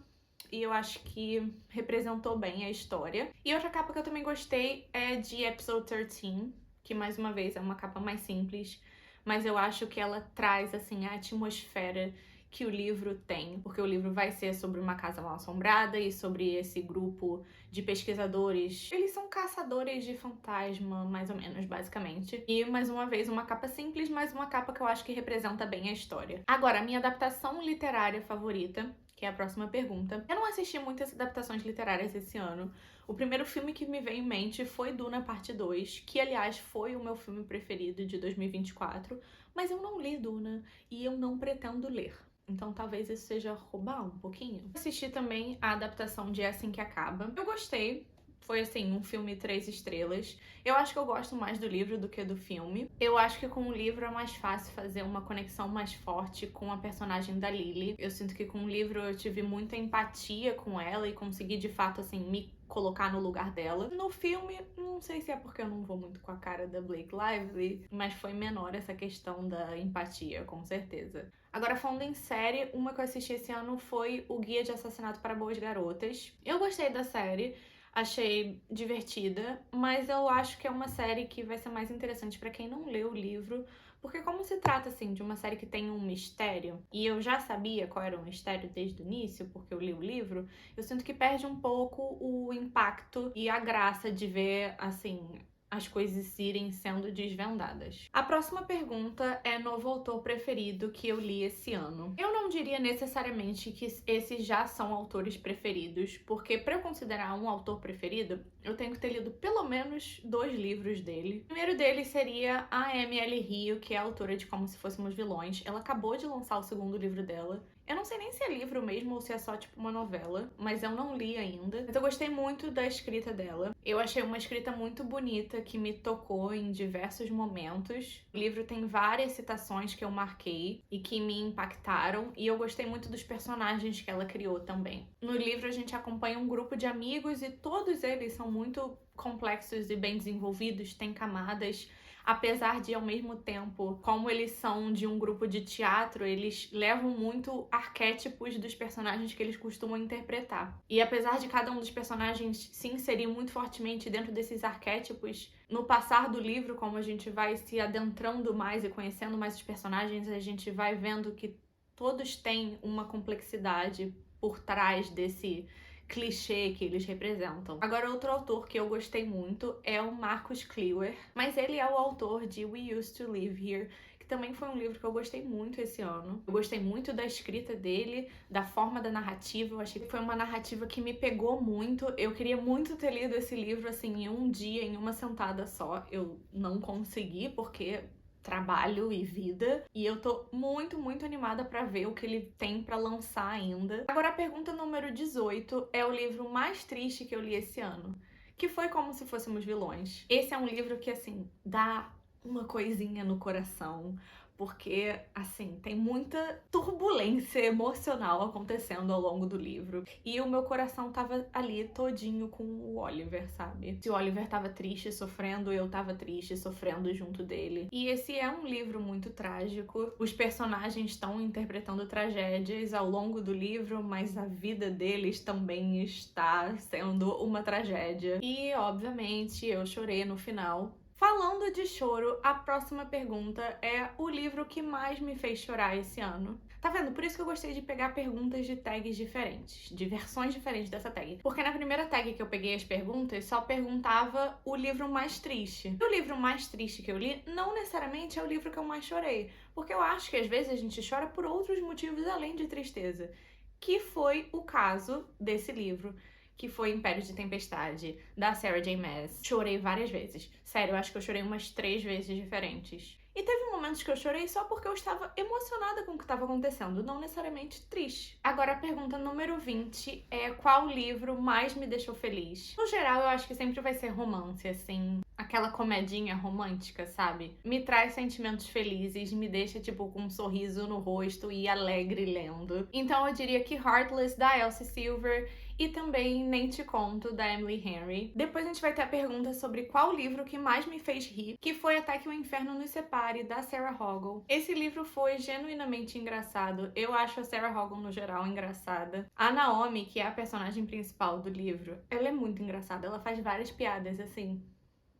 e eu acho que representou bem a história. E outra capa que eu também gostei é de Episode 13, que mais uma vez é uma capa mais simples, mas eu acho que ela traz, assim, a atmosfera que o livro tem, porque o livro vai ser sobre uma casa mal assombrada e sobre esse grupo de pesquisadores. Eles são caçadores de fantasma, mais ou menos, basicamente. E, mais uma vez, uma capa simples, mas uma capa que eu acho que representa bem a história. Agora, a minha adaptação literária favorita, que é a próxima pergunta. Eu não assisti muitas adaptações literárias esse ano. O primeiro filme que me veio em mente foi Duna Parte 2, que, aliás, foi o meu filme preferido de 2024, mas eu não li Duna e eu não pretendo ler. Então talvez isso seja roubar um pouquinho. Assisti também a adaptação de É Assim Que Acaba. Eu gostei. Foi, assim, um filme 3 estrelas. Eu acho que eu gosto mais do livro do que do filme. Eu acho que com o livro é mais fácil fazer uma conexão mais forte com a personagem da Lily. Eu sinto que com o livro eu tive muita empatia com ela e consegui, de fato, assim, me colocar no lugar dela. No filme, não sei se é porque eu não vou muito com a cara da Blake Lively, mas foi menor essa questão da empatia, com certeza. Agora, falando em série, uma que eu assisti esse ano foi O Guia de Assassinato para Boas Garotas. Eu gostei da série, achei divertida, mas eu acho que é uma série que vai ser mais interessante pra quem não leu o livro, porque como se trata, assim, de uma série que tem um mistério, e eu já sabia qual era o mistério desde o início, porque eu li o livro, eu sinto que perde um pouco o impacto e a graça de ver, assim, as coisas irem sendo desvendadas. A próxima pergunta é novo autor preferido que eu li esse ano. Eu não diria necessariamente que esses já são autores preferidos, porque para eu considerar um autor preferido, eu tenho que ter lido pelo menos 2 livros dele. O primeiro deles seria a M.L. Rio, que é a autora de Como Se Fôssemos Vilões. Ela acabou de lançar o segundo livro dela. Eu não sei nem se é livro mesmo ou se é só tipo uma novela, mas eu não li ainda. Mas eu gostei muito da escrita dela. Eu achei uma escrita muito bonita que me tocou em diversos momentos. O livro tem várias citações que eu marquei e que me impactaram, e eu gostei muito dos personagens que ela criou também. No livro a gente acompanha um grupo de amigos e todos eles são muito complexos e bem desenvolvidos, têm camadas. Apesar de, ao mesmo tempo, como eles são de um grupo de teatro, eles levam muito arquétipos dos personagens que eles costumam interpretar. E apesar de cada um dos personagens se inserir muito fortemente dentro desses arquétipos, no passar do livro, como a gente vai se adentrando mais e conhecendo mais os personagens, a gente vai vendo que todos têm uma complexidade por trás desse clichê que eles representam. Agora, outro autor que eu gostei muito é o Marcus Klewer, mas ele é o autor de We Used to Live Here, que também foi um livro que eu gostei muito esse ano. Eu gostei muito da escrita dele, da forma da narrativa, eu achei que foi uma narrativa que me pegou muito. Eu queria muito ter lido esse livro, assim, em um dia, em uma sentada só. Eu não consegui, porque trabalho e vida, e eu tô muito, muito animada pra ver o que ele tem pra lançar ainda. Agora, a pergunta número 18 é o livro mais triste que eu li esse ano, que foi Como Se Fôssemos Vilões. Esse é um livro que, assim, dá uma coisinha no coração, porque, assim, tem muita turbulência emocional acontecendo ao longo do livro. E o meu coração tava ali todinho com o Oliver, sabe? Se o Oliver tava triste, sofrendo, eu tava triste, sofrendo junto dele. E esse é um livro muito trágico. Os personagens estão interpretando tragédias ao longo do livro, mas a vida deles também está sendo uma tragédia. E, obviamente, eu chorei no final. Falando de choro, a próxima pergunta é o livro que mais me fez chorar esse ano. Tá vendo? Por isso que eu gostei de pegar perguntas de tags diferentes, de versões diferentes dessa tag. Porque na primeira tag que eu peguei as perguntas, só perguntava o livro mais triste. E o livro mais triste que eu li não necessariamente é o livro que eu mais chorei. Porque eu acho que às vezes a gente chora por outros motivos além de tristeza. Que foi o caso desse livro, que foi Império de Tempestade, da Sarah J. Maas. Chorei várias vezes. Sério, eu acho que eu chorei umas 3 vezes diferentes. E teve momentos que eu chorei só porque eu estava emocionada com o que estava acontecendo, não necessariamente triste. Agora a pergunta número 20 é qual livro mais me deixou feliz? No geral, eu acho que sempre vai ser romance, assim, aquela comedinha romântica, sabe? Me traz sentimentos felizes, me deixa, tipo, com um sorriso no rosto e alegre lendo. Então eu diria que Heartless, da Elsie Silver, e também Nem Te Conto, da Emily Henry. Depois a gente vai ter a pergunta sobre qual livro que mais me fez rir, que foi Até que o Inferno nos Separe, da Sarah Hoggle. Esse livro foi genuinamente engraçado. Eu acho a Sarah Hoggle, no geral, engraçada. A Naomi, que é a personagem principal do livro, ela é muito engraçada. Ela faz várias piadas, assim,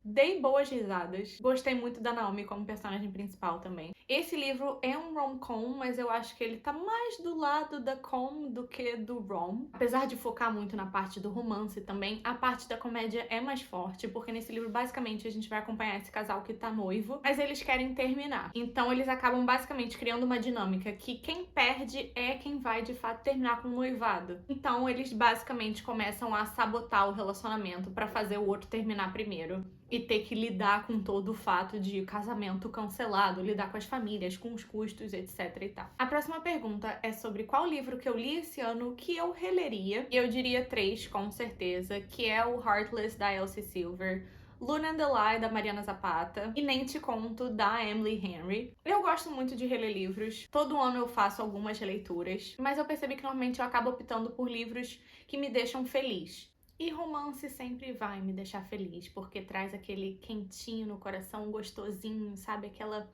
dei boas risadas. Gostei muito da Naomi como personagem principal também. Esse livro é um rom-com, mas eu acho que ele tá mais do lado da com do que do rom. Apesar de focar muito na parte do romance também, a parte da comédia é mais forte, porque nesse livro, basicamente, a gente vai acompanhar esse casal que tá noivo, mas eles querem terminar. Então eles acabam, basicamente, criando uma dinâmica que quem perde é quem vai, de fato, terminar com o noivado. Então eles, basicamente, começam a sabotar o relacionamento pra fazer o outro terminar primeiro. E ter que lidar com todo o fato de casamento cancelado, lidar com as famílias, com os custos, etc e tal. A próxima pergunta é sobre qual livro que eu li esse ano que eu releria. Eu diria 3, com certeza, que é o Heartless, da Elsie Silver, Luna and the Lie, da Mariana Zapata, e Nem Te Conto, da Emily Henry. Eu gosto muito de reler livros, todo ano eu faço algumas releituras, mas eu percebi que normalmente eu acabo optando por livros que me deixam feliz. E romance sempre vai me deixar feliz, porque traz aquele quentinho no coração, gostosinho, sabe? Aquela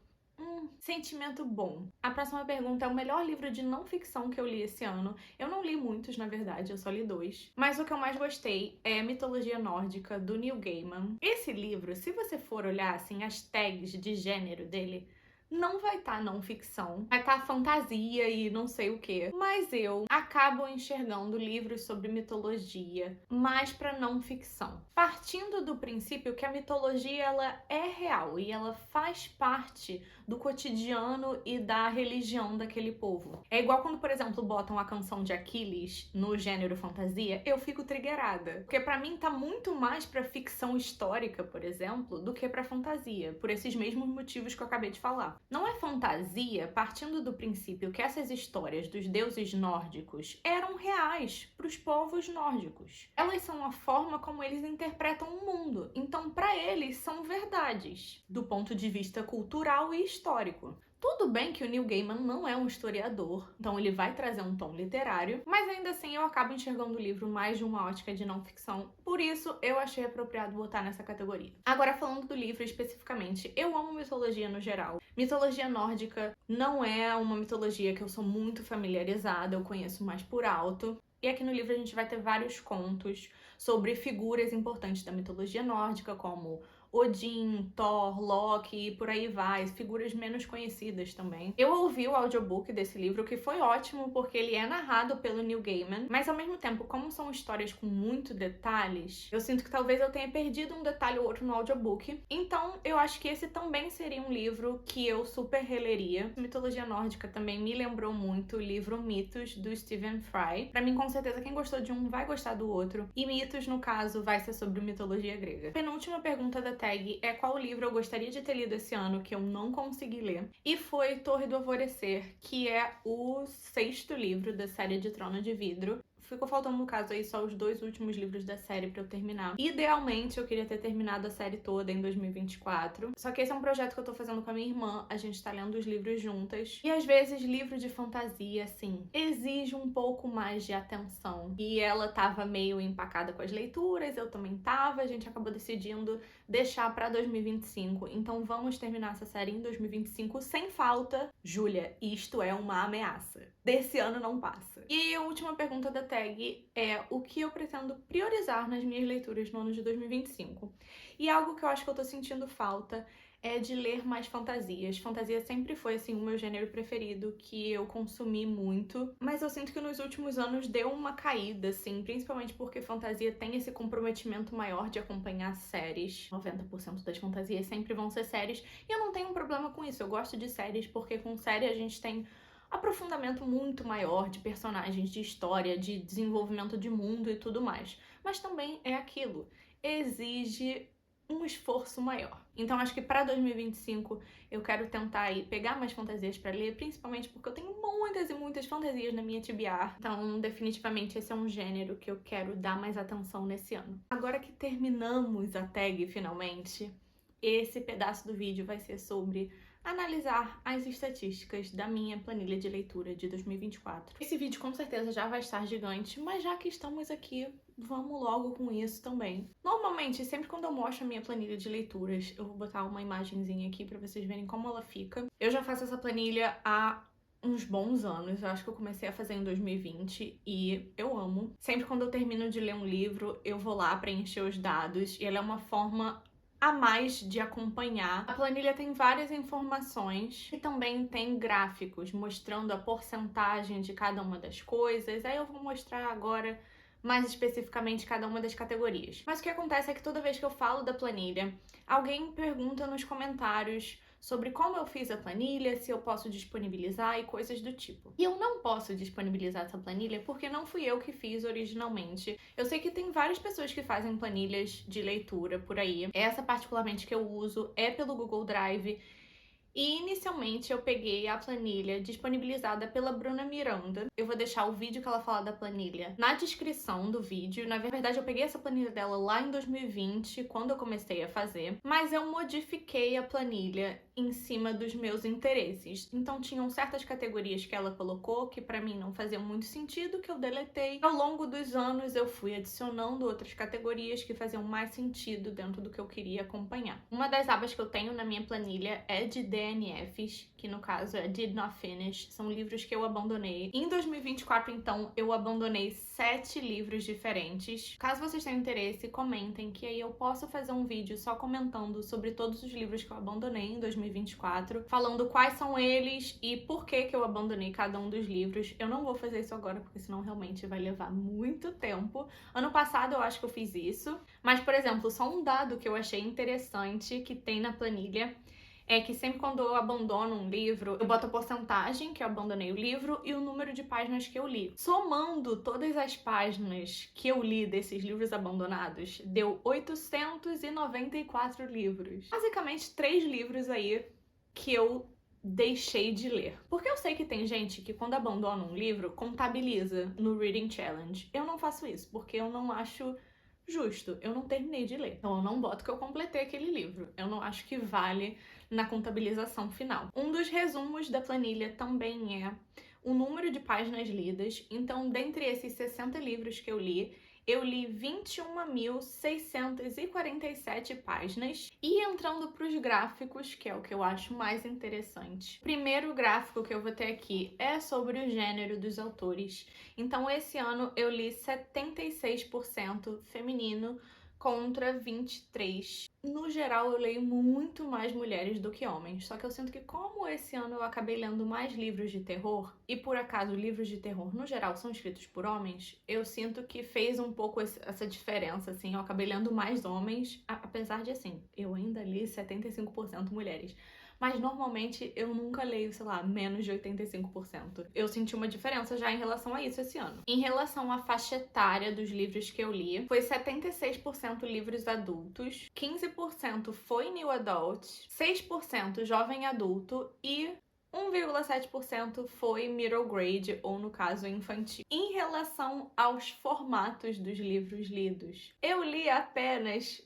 sentimento bom. A próxima pergunta é o melhor livro de não ficção que eu li esse ano. Eu não li muitos, na verdade, eu só li 2. Mas o que eu mais gostei é Mitologia Nórdica, do Neil Gaiman. Esse livro, se você for olhar, assim, as tags de gênero dele, não vai estar não ficção, vai estar fantasia e não sei o que. Mas eu acabo enxergando livros sobre mitologia mais para não ficção. Partindo do princípio que a mitologia ela é real e ela faz parte do cotidiano e da religião daquele povo. É igual quando, por exemplo, botam a canção de Aquiles no gênero fantasia, eu fico triggerada. Porque pra mim tá muito mais pra ficção histórica, por exemplo, do que pra fantasia, por esses mesmos motivos que eu acabei de falar. Não é fantasia partindo do princípio que essas histórias dos deuses nórdicos eram reais pros povos nórdicos. Elas são a forma como eles interpretam o mundo. Então, pra eles, são verdades, do ponto de vista cultural e histórico. Tudo bem que o Neil Gaiman não é um historiador, então ele vai trazer um tom literário, mas ainda assim eu acabo enxergando o livro mais de uma ótica de não ficção, por isso eu achei apropriado botar nessa categoria. Agora, falando do livro especificamente, eu amo mitologia no geral. Mitologia nórdica não é uma mitologia que eu sou muito familiarizada, eu conheço mais por alto. E aqui no livro a gente vai ter vários contos sobre figuras importantes da mitologia nórdica, como Odin, Thor, Loki e por aí vai, figuras menos conhecidas também. Eu ouvi o audiobook desse livro, que foi ótimo, porque ele é narrado pelo Neil Gaiman, mas ao mesmo tempo, como são histórias com muito detalhes, eu sinto que talvez eu tenha perdido um detalhe ou outro no audiobook. Então, eu acho que esse também seria um livro que eu super releria. Mitologia nórdica também me lembrou muito o livro Mitos, do Stephen Fry. Pra mim, com certeza, quem gostou de um vai gostar do outro. E Mitos, no caso, vai ser sobre mitologia grega. Penúltima pergunta da tag é qual livro eu gostaria de ter lido esse ano que eu não consegui ler. E foi Torre do Alvorecer, que é o 6º livro da série de Trono de Vidro. Ficou faltando, no caso, aí só os 2 últimos livros da série pra eu terminar. Idealmente, eu queria ter terminado a série toda em 2024. Só que esse é um projeto que eu tô fazendo com a minha irmã. A gente tá lendo os livros juntas. E às vezes, livro de fantasia, assim, exige um pouco mais de atenção. E ela tava meio empacada com as leituras, eu também tava. A gente acabou decidindo deixar pra 2025. Então vamos terminar essa série em 2025 sem falta. Júlia, isto é uma ameaça. Desse ano não passa. E a última pergunta da tag é o que eu pretendo priorizar nas minhas leituras no ano de 2025. E algo que eu acho que eu tô sentindo falta é de ler mais fantasias. Fantasia sempre foi, assim, o meu gênero preferido, que eu consumi muito. Mas eu sinto que nos últimos anos deu uma caída, assim, principalmente porque fantasia tem esse comprometimento maior de acompanhar séries. 90% das fantasias sempre vão ser séries. E eu não tenho um problema com isso. Eu gosto de séries porque com série a gente tem aprofundamento muito maior de personagens, de história, de desenvolvimento de mundo e tudo mais. Mas também é aquilo. Exige um esforço maior. Então acho que para 2025 eu quero tentar aí pegar mais fantasias para ler, principalmente porque eu tenho muitas e muitas fantasias na minha TBR. Então definitivamente esse é um gênero que eu quero dar mais atenção nesse ano. Agora que terminamos a tag finalmente, esse pedaço do vídeo vai ser sobre analisar as estatísticas da minha planilha de leitura de 2024. Esse vídeo com certeza já vai estar gigante, mas já que estamos aqui, vamos logo com isso também. Normalmente, sempre quando eu mostro a minha planilha de leituras, eu vou botar uma imagenzinha aqui pra vocês verem como ela fica. Eu já faço essa planilha há uns bons anos, eu acho que eu comecei a fazer em 2020 e eu amo. Sempre quando eu termino de ler um livro, eu vou lá preencher os dados e ela é uma forma a mais de acompanhar. A planilha tem várias informações e também tem gráficos mostrando a porcentagem de cada uma das coisas. Aí eu vou mostrar agora mais especificamente cada uma das categorias. Mas o que acontece é que toda vez que eu falo da planilha, alguém pergunta nos comentários sobre como eu fiz a planilha, se eu posso disponibilizar e coisas do tipo. E eu não posso disponibilizar essa planilha porque não fui eu que fiz originalmente. Eu sei que tem várias pessoas que fazem planilhas de leitura por aí. Essa particularmente que eu uso é pelo Google Drive. E inicialmente eu peguei a planilha disponibilizada pela Bruna Miranda. Eu vou deixar o vídeo que ela fala da planilha na descrição do vídeo. Na verdade, eu peguei essa planilha dela lá em 2020, quando eu comecei a fazer, mas eu modifiquei a planilha em cima dos meus interesses. Então tinham certas categorias que ela colocou que pra mim não faziam muito sentido, que eu deletei. Ao longo dos anos eu fui adicionando outras categorias que faziam mais sentido dentro do que eu queria acompanhar. Uma das abas que eu tenho na minha planilha é de DNFs, que no caso é Did Not Finish, são livros que eu abandonei. Em 2024, então, eu abandonei 7 livros diferentes. Caso vocês tenham interesse, comentem, que aí eu posso fazer um vídeo só comentando sobre todos os livros que eu abandonei em 2024, falando quais são eles e por que eu abandonei cada um dos livros. Eu não vou fazer isso agora, porque senão realmente vai levar muito tempo. Ano passado eu acho que eu fiz isso, mas, por exemplo, só um dado que eu achei interessante que tem na planilha é que sempre quando eu abandono um livro, eu boto a porcentagem que eu abandonei o livro e o número de páginas que eu li. Somando todas as páginas que eu li desses livros abandonados, deu 894 livros. Basicamente, 3 livros aí que eu deixei de ler. Porque eu sei que tem gente que quando abandona um livro, contabiliza no Reading Challenge. Eu não faço isso, porque eu não acho justo. Eu não terminei de ler. Então eu não boto que eu completei aquele livro. Eu não acho que vale na contabilização final. Um dos resumos da planilha também é o número de páginas lidas. Então, dentre esses 60 livros que eu li 21.647 páginas. E entrando para os gráficos, que é o que eu acho mais interessante. O primeiro gráfico que eu vou ter aqui é sobre o gênero dos autores. Então, esse ano eu li 76% feminino contra 23%. No geral, eu leio muito mais mulheres do que homens, só que eu sinto que como esse ano eu acabei lendo mais livros de terror, e por acaso livros de terror no geral são escritos por homens, eu sinto que fez um pouco essa diferença, assim, eu acabei lendo mais homens, apesar de, assim, eu ainda li 75% mulheres. Mas normalmente eu nunca leio, sei lá, menos de 85%. Eu senti uma diferença já em relação a isso esse ano. Em relação à faixa etária dos livros que eu li, foi 76% livros adultos, 15% foi new adult, 6% jovem adulto e 1,7% foi middle grade, ou no caso infantil. Em relação aos formatos dos livros lidos, eu li apenas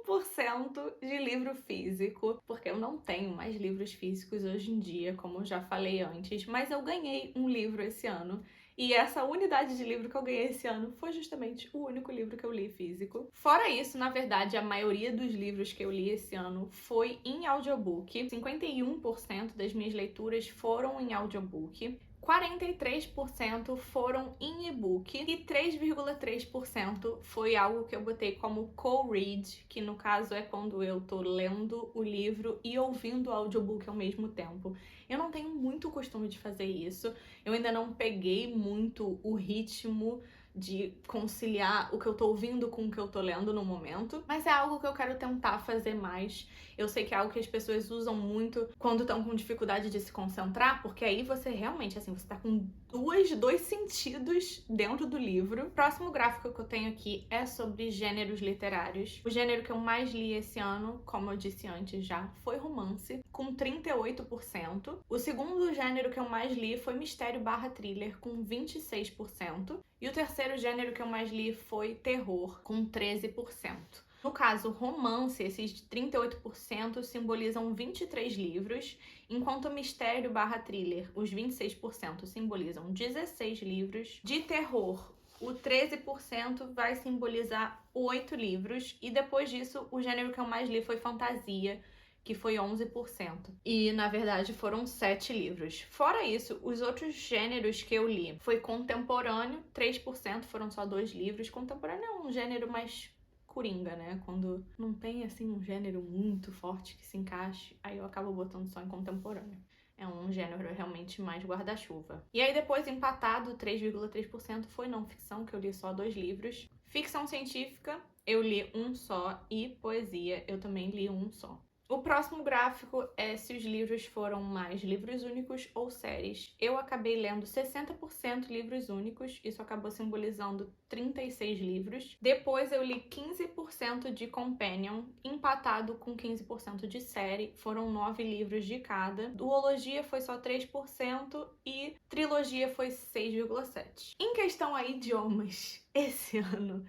1% de livro físico, porque eu não tenho mais livros físicos hoje em dia, como eu já falei antes, mas eu ganhei um livro esse ano. E essa unidade de livro que eu ganhei esse ano foi justamente o único livro que eu li físico. Fora isso, na verdade, a maioria dos livros que eu li esse ano foi em audiobook. 51% das minhas leituras foram em audiobook. 43% foram em e-book e 3,3% foi algo que eu botei como co-read, que no caso é quando eu tô lendo o livro e ouvindo o audiobook ao mesmo tempo. Eu não tenho muito costume de fazer isso, eu ainda não peguei muito o ritmo de conciliar o que eu tô ouvindo com o que eu tô lendo no momento, mas é algo que eu quero tentar fazer mais. Eu sei que é algo que as pessoas usam muito quando estão com dificuldade de se concentrar, porque aí você realmente, assim, você tá com dois sentidos dentro do livro. O próximo gráfico que eu tenho aqui é sobre gêneros literários. O gênero que eu mais li esse ano, como eu disse antes já, foi romance, com 38%. O segundo gênero que eu mais li foi mistério/thriller, com 26%. E o terceiro gênero que eu mais li foi terror, com 13%. No caso, romance, esses 38% simbolizam 23 livros, enquanto mistério/thriller, os 26% simbolizam 16 livros. De terror, o 13% vai simbolizar 8 livros, e depois disso, o gênero que eu mais li foi fantasia, que foi 11%. E, na verdade, foram 7 livros. Fora isso, os outros gêneros que eu li foi contemporâneo, 3%, foram só 2 livros. Contemporâneo é um gênero mais coringa, né? Quando não tem, assim, um gênero muito forte que se encaixe, aí eu acabo botando só em contemporâneo. É um gênero realmente mais guarda-chuva. E aí depois, empatado, 3,3% foi não ficção, que eu li só 2 livros. Ficção científica, eu li um só, e poesia, eu também li um só. O próximo gráfico é se os livros foram mais livros únicos ou séries. Eu acabei lendo 60% livros únicos, isso acabou simbolizando 36 livros. Depois eu li 15% de companion, empatado com 15% de série, foram 9 livros de cada. Duologia foi só 3% e trilogia foi 6,7%. Em questão a idiomas, esse ano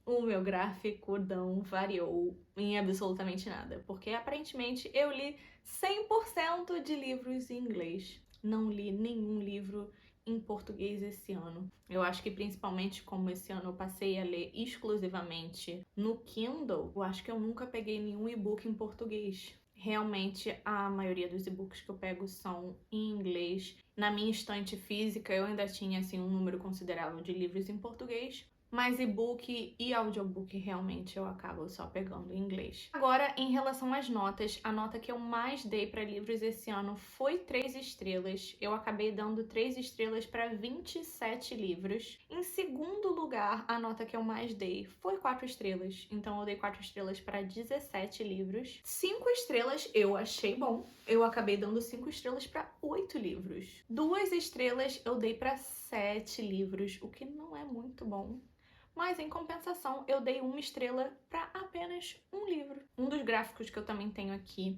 o meu gráfico não variou em absolutamente nada, porque aparentemente eu li 100% de livros em inglês. Não li nenhum livro em português esse ano. Eu acho que principalmente como esse ano eu passei a ler exclusivamente no Kindle, eu acho que eu nunca peguei nenhum e-book em português. Realmente, a maioria dos e-books que eu pego são em inglês. Na minha estante física, eu ainda tinha assim um número considerável de livros em português, mas e-book e audiobook realmente eu acabo só pegando em inglês. Agora, em relação às notas, a nota que eu mais dei para livros esse ano foi 3 estrelas. Eu acabei dando 3 estrelas para 27 livros. Em segundo lugar, a nota que eu mais dei foi 4 estrelas. Então eu dei 4 estrelas para 17 livros. 5 estrelas eu achei bom. Eu acabei dando 5 estrelas para 8 livros. 2 estrelas eu dei para 7 livros, o que não é muito bom. Mas, em compensação, eu dei 1 estrela para apenas um livro. Um dos gráficos que eu também tenho aqui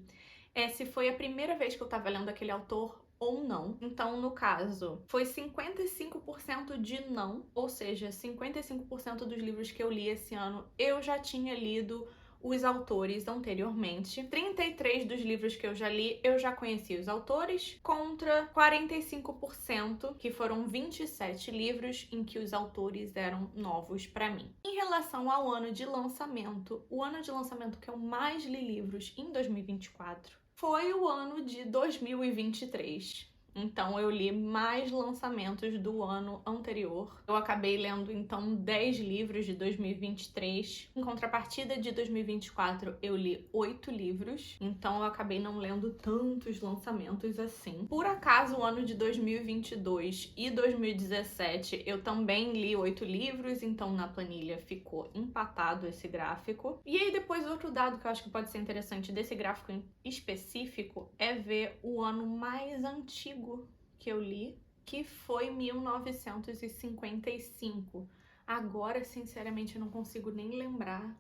é se foi a primeira vez que eu estava lendo aquele autor ou não. Então, no caso, foi 55% de não, ou seja, 55% dos livros que eu li esse ano eu já tinha lido os autores anteriormente. 33 dos livros que eu já li, eu já conhecia os autores, contra 45%, que foram 27 livros em que os autores eram novos para mim. Em relação ao ano de lançamento, o ano de lançamento que eu mais li livros em 2024 foi o ano de 2023. Então eu li mais lançamentos do ano anterior. Eu acabei lendo então 10 livros de 2023. Em contrapartida, de 2024 eu li 8 livros. Então eu acabei não lendo tantos lançamentos assim. Por acaso, o ano de 2022 e 2017 eu também li 8 livros, então na planilha ficou empatado esse gráfico. E aí depois outro dado que eu acho que pode ser interessante desse gráfico em específico é ver o ano mais antigo que eu li, que foi 1955. Agora, sinceramente, eu não consigo nem lembrar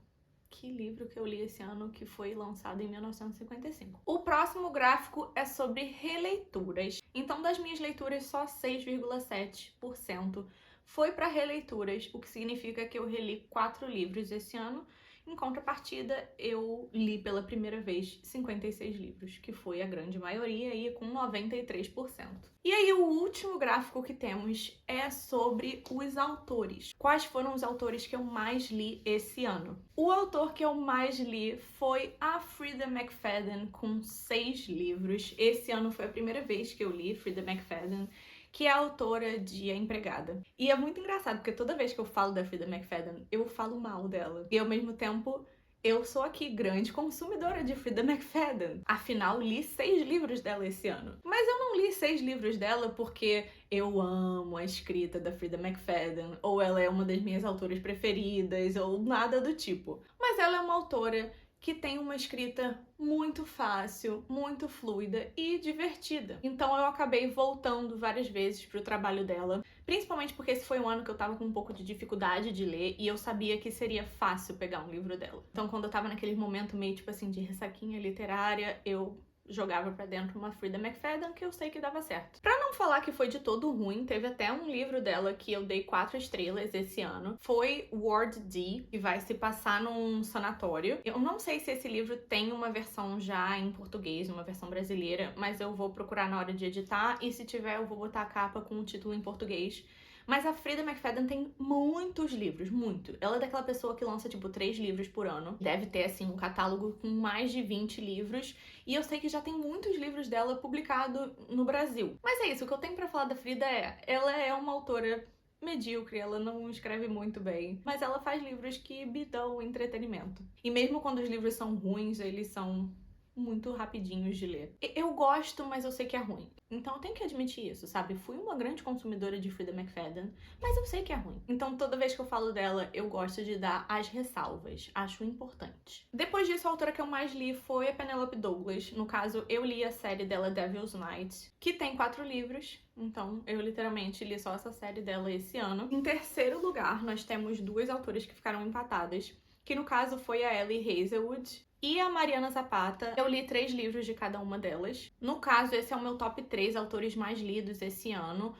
que livro que eu li esse ano que foi lançado em 1955. O próximo gráfico é sobre releituras. Então, das minhas leituras, só 6,7% foi para releituras, o que significa que eu reli 4 livros esse ano. Em contrapartida, eu li pela primeira vez 56 livros, que foi a grande maioria, e com 93%. E aí, o último gráfico que temos é sobre os autores. Quais foram os autores que eu mais li esse ano? O autor que eu mais li foi a Freida McFadden, com 6 livros. Esse ano foi a primeira vez que eu li Freida McFadden, que é a autora de A Empregada. E é muito engraçado, porque toda vez que eu falo da Freida McFadden, eu falo mal dela. E ao mesmo tempo, Eu sou aqui grande consumidora de Frida McFadden. Afinal, li 6 livros dela esse ano. Mas eu não li 6 livros dela porque eu amo a escrita da Frida McFadden, ou ela é uma das minhas autoras preferidas, ou nada do tipo. Mas ela é uma autora que tem uma escrita muito fácil, muito fluida e divertida. Então eu acabei voltando várias vezes pro trabalho dela, principalmente porque esse foi um ano que eu tava com um pouco de dificuldade de ler e eu sabia que seria fácil pegar um livro dela. Então quando eu tava naquele momento meio tipo assim de ressaquinha literária, eu jogava pra dentro uma Frida McFadden que eu sei que dava certo. Pra não falar que foi de todo ruim, teve até um livro dela que eu dei 4 estrelas esse ano. Foi Ward D, que vai se passar num sanatório. Eu não sei se esse livro tem uma versão já em português, uma versão brasileira, mas eu vou procurar na hora de editar e se tiver eu vou botar a capa com o título em português. Mas a Frida McFadden tem muitos livros, muito. Ela é daquela pessoa que lança, tipo, 3 livros por ano. Deve ter, assim, um catálogo com mais de 20 livros. E eu sei que já tem muitos livros dela publicados no Brasil. Mas é isso, o que eu tenho pra falar da Frida ela é uma autora medíocre, ela não escreve muito bem, mas ela faz livros que me dão entretenimento. E mesmo quando os livros são ruins, eles são muito rapidinhos de ler. Eu gosto, mas eu sei que é ruim. Então eu tenho que admitir isso, sabe? Fui uma grande consumidora de Frida McFadden, mas eu sei que é ruim. Então toda vez que eu falo dela, eu gosto de dar as ressalvas. Acho importante. Depois disso, a autora que eu mais li foi a Penelope Douglas. No caso, eu li a série dela Devil's Night, que tem 4 livros. Então, eu literalmente li só essa série dela esse ano. Em terceiro lugar, nós temos 2 autoras que ficaram empatadas, que no caso foi a Ellie Hazelwood e a Mariana Zapata. Eu li 3 livros de cada uma delas. No caso, esse é o meu top 3 autores mais lidos esse ano.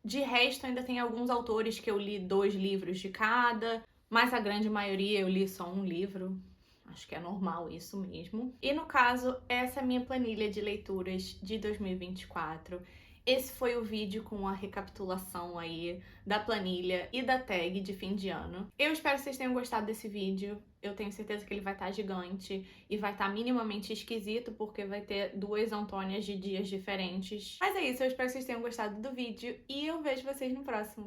De resto, ainda tem alguns autores que eu li 2 livros de cada, mas a grande maioria eu li só um livro. Acho que é normal isso mesmo. E no caso, essa é a minha planilha de leituras de 2024. Esse foi o vídeo com a recapitulação aí da planilha e da tag de fim de ano. Eu espero que vocês tenham gostado desse vídeo. Eu tenho certeza que ele vai estar gigante e vai estar minimamente esquisito, porque vai ter 2 Antônias de dias diferentes. Mas é isso, eu espero que vocês tenham gostado do vídeo e eu vejo vocês no próximo.